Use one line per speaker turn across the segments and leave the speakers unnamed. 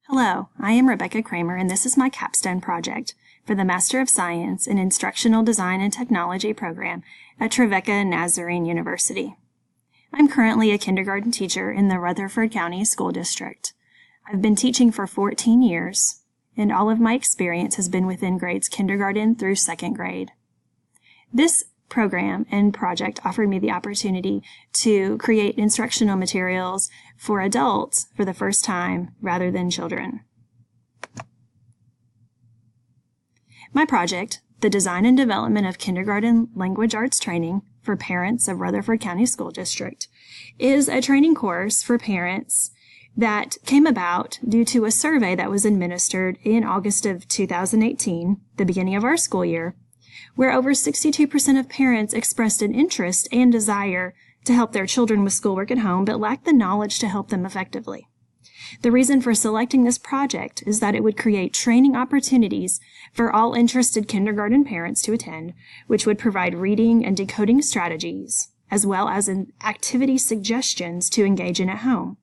Hello, I am Rebecca Kramer, and this is my Capstone project for the Master of Science in Instructional Design and Technology program at Trevecca Nazarene University. I'm currently a kindergarten teacher in the Rutherford County School District. I've been teaching for 14 years, and all of my experience has been within grades kindergarten through second grade. This program and project offered me the opportunity to create instructional materials for adults for the first time rather than children. My project, the Design and Development of Kindergarten Language Arts Training for Parents of Rutherford County School District, is a training course for parents that came about due to a survey that was administered in August of 2018, the beginning of our school year, where over 62% of parents expressed an interest and desire to help their children with schoolwork at home, but lacked the knowledge to help them effectively. The reason for selecting this project is that it would create training opportunities for all interested kindergarten parents to attend, which would provide reading and decoding strategies, as well as activity suggestions to engage in at home.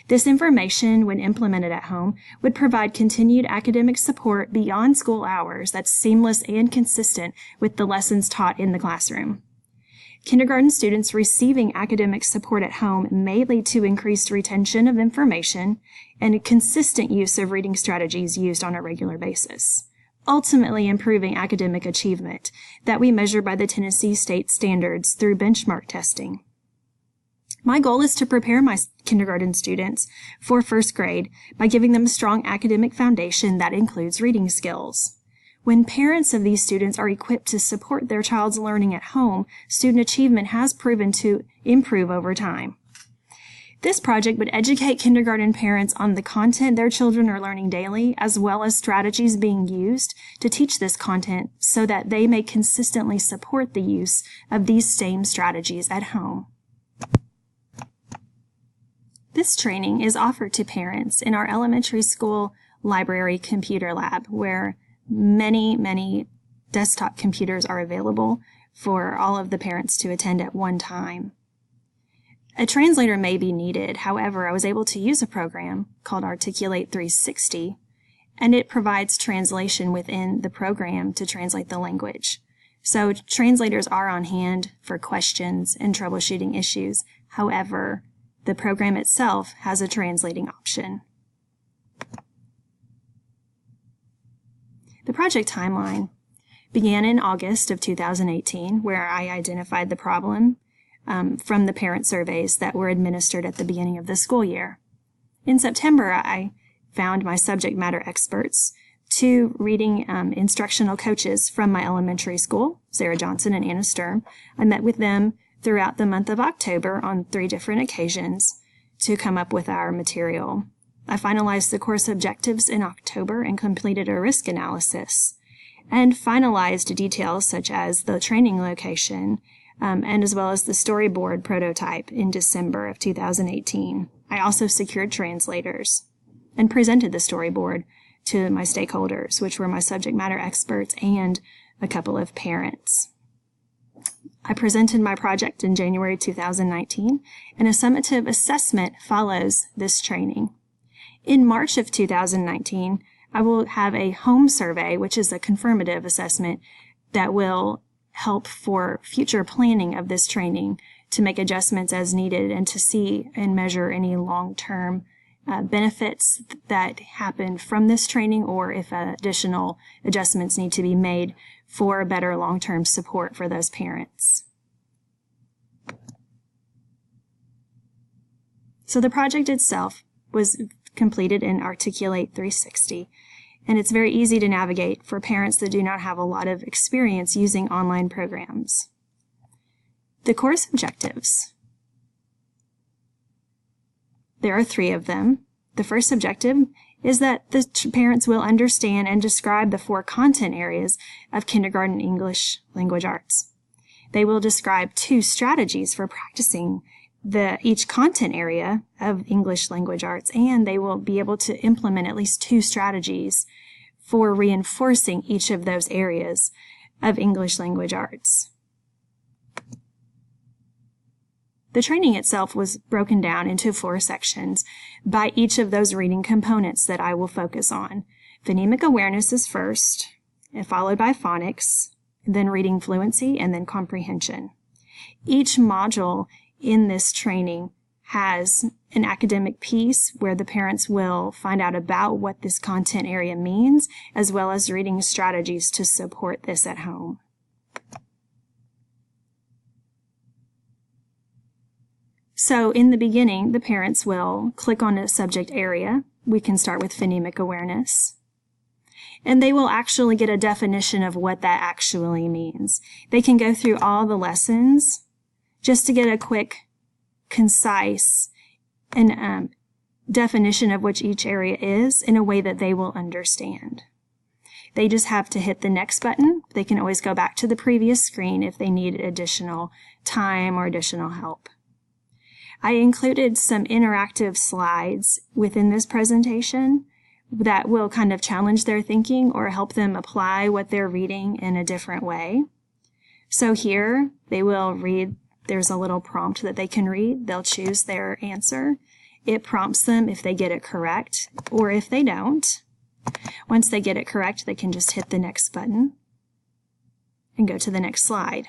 This information, when implemented at home, would provide continued academic support beyond school hours that's seamless and consistent with the lessons taught in the classroom. Kindergarten students receiving academic support at home may lead to increased retention of information and a consistent use of reading strategies used on a regular basis, ultimately improving academic achievement that we measure by the Tennessee state standards through benchmark testing. My goal is to prepare my kindergarten students for first grade by giving them a strong academic foundation that includes reading skills. When parents of these students are equipped to support their child's learning at home, student achievement has proven to improve over time. This project would educate kindergarten parents on the content their children are learning daily, as well as strategies being used to teach this content so that they may consistently support the use of these same strategies at home. This training is offered to parents in our elementary school library computer lab, where many desktop computers are available for all of the parents to attend at one time. A translator may be needed. However, I was able to use a program called Articulate 360, and it provides translation within the program to translate the language. So translators are on hand for questions and troubleshooting issues. However, the program itself has a translating option. The project timeline began in August of 2018, where I identified the problem from the parent surveys that were administered at the beginning of the school year. In September, I found my subject matter experts, two reading instructional coaches from my elementary school, Sarah Johnson and Anna Sturm. I met with them throughout the month of October on 3 different occasions to come up with our material. I finalized the course objectives in October and completed a risk analysis and finalized details such as the training location and as well as the storyboard prototype in December of 2018. I also secured translators and presented the storyboard to my stakeholders, which were my subject matter experts and a couple of parents. I presented my project in January 2019, and a summative assessment follows this training. In March of 2019, I will have a home survey, which is a confirmative assessment that will help for future planning of this training to make adjustments as needed and to see and measure any long-term benefits that happen from this training, or if additional adjustments need to be made for better long-term support for those parents. So the project itself was completed in Articulate 360, and it's very easy to navigate for parents that do not have a lot of experience using online programs. The course objectives. There are 3 of them. The first objective is that the parents will understand and describe the 4 content areas of kindergarten English language arts. They will describe 2 strategies for practicing each content area of English language arts, and they will be able to implement at least 2 strategies for reinforcing each of those areas of English language arts. The training itself was broken down into 4 sections by each of those reading components that I will focus on. Phonemic awareness is first, and followed by phonics, then reading fluency, and then comprehension. Each module in this training has an academic piece where the parents will find out about what this content area means, as well as reading strategies to support this at home. So in the beginning, the parents will click on a subject area. We can start with phonemic awareness. And they will actually get a definition of what that actually means. They can go through all the lessons just to get a quick, concise, and definition of which each area is in a way that they will understand. They just have to hit the next button. They can always go back to the previous screen if they need additional time or additional help. I included some interactive slides within this presentation that will kind of challenge their thinking or help them apply what they're reading in a different way. So here they will read, there's a little prompt that they can read. They'll choose their answer. It prompts them if they get it correct or if they don't. Once they get it correct, they can just hit the next button and go to the next slide.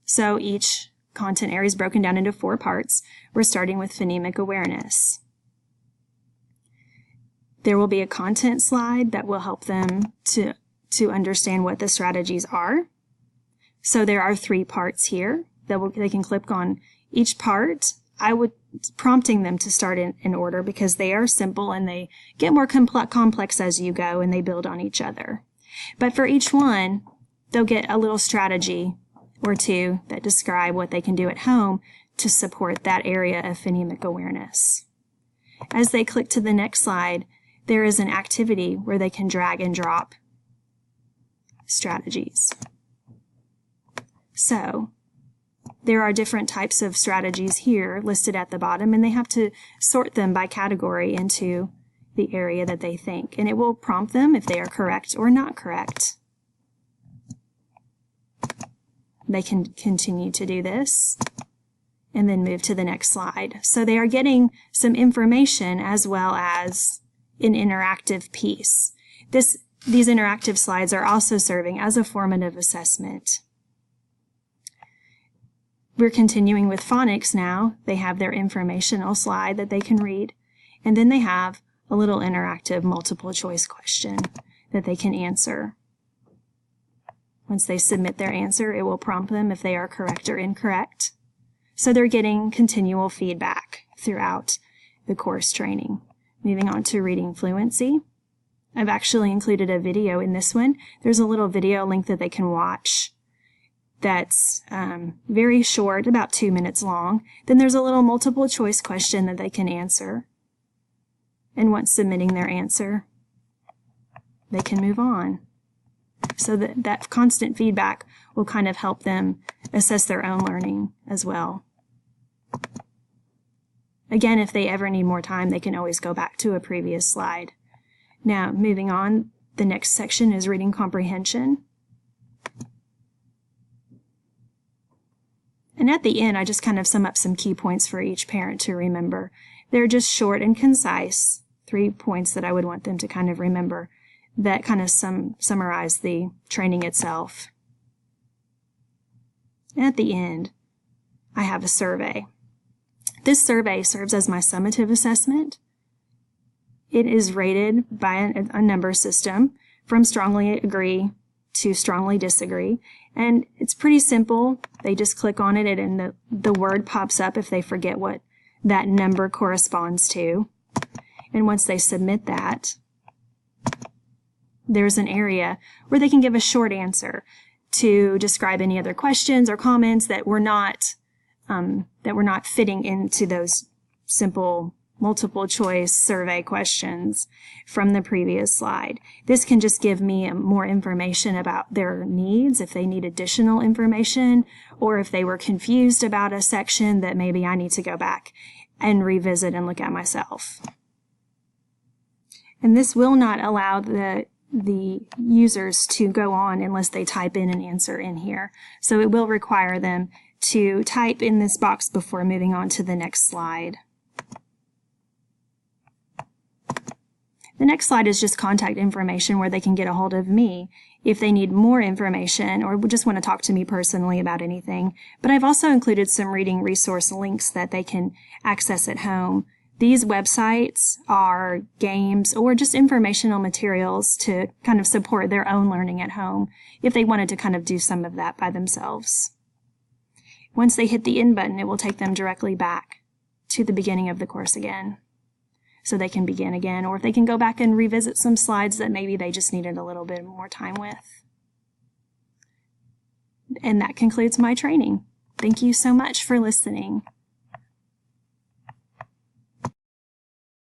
So each content area is broken down into 4 parts. We're starting with phonemic awareness. There will be a content slide that will help them to understand what the strategies are. So there are 3 parts here that they can click on each part. I would prompting them to start in order because they are simple and they get more complex as you go and they build on each other. But for each one, they'll get a little strategy or 2 that describe what they can do at home to support that area of phonemic awareness. As they click to the next slide, there is an activity where they can drag and drop strategies. So there are different types of strategies here listed at the bottom, and they have to sort them by category into the area that they think, and it will prompt them if they are correct or not correct. They can continue to do this and then move to the next slide. So they are getting some information as well as an interactive piece. These interactive slides are also serving as a formative assessment. We're continuing with phonics now. They have their informational slide that they can read, and then they have a little interactive multiple choice question that they can answer. Once they submit their answer, it will prompt them if they are correct or incorrect. So they're getting continual feedback throughout the course training. Moving on to reading fluency. I've actually included a video in this one. There's a little video link that they can watch that's very short, about 2 minutes long. Then there's a little multiple choice question that they can answer. And once submitting their answer, they can move on. So that constant feedback will kind of help them assess their own learning as well. Again, if they ever need more time, they can always go back to a previous slide. Now, moving on, the next section is reading comprehension. And at the end, I just kind of sum up some key points for each parent to remember. They're just short and concise, 3 points that I would want them to kind of remember that kind of summarize the training itself. And at the end, I have a survey. This survey serves as my summative assessment. It is rated by a number system from strongly agree to strongly disagree. And it's pretty simple. They just click on it and the word pops up if they forget what that number corresponds to. And once they submit that, there's an area where they can give a short answer to describe any other questions or comments that were not fitting into those simple multiple choice survey questions from the previous slide. This can just give me more information about their needs, if they need additional information, or if they were confused about a section that maybe I need to go back and revisit and look at myself. And this will not allow the users to go on unless they type in an answer in here. So it will require them to type in this box before moving on to the next slide. The next slide is just contact information where they can get a hold of me if they need more information or just want to talk to me personally about anything. But I've also included some reading resource links that they can access at home. These websites are games or just informational materials to kind of support their own learning at home if they wanted to kind of do some of that by themselves. Once they hit the end button, it will take them directly back to the beginning of the course again, so they can begin again, or if they can go back and revisit some slides that maybe they just needed a little bit more time with. And that concludes my training. Thank you so much for listening.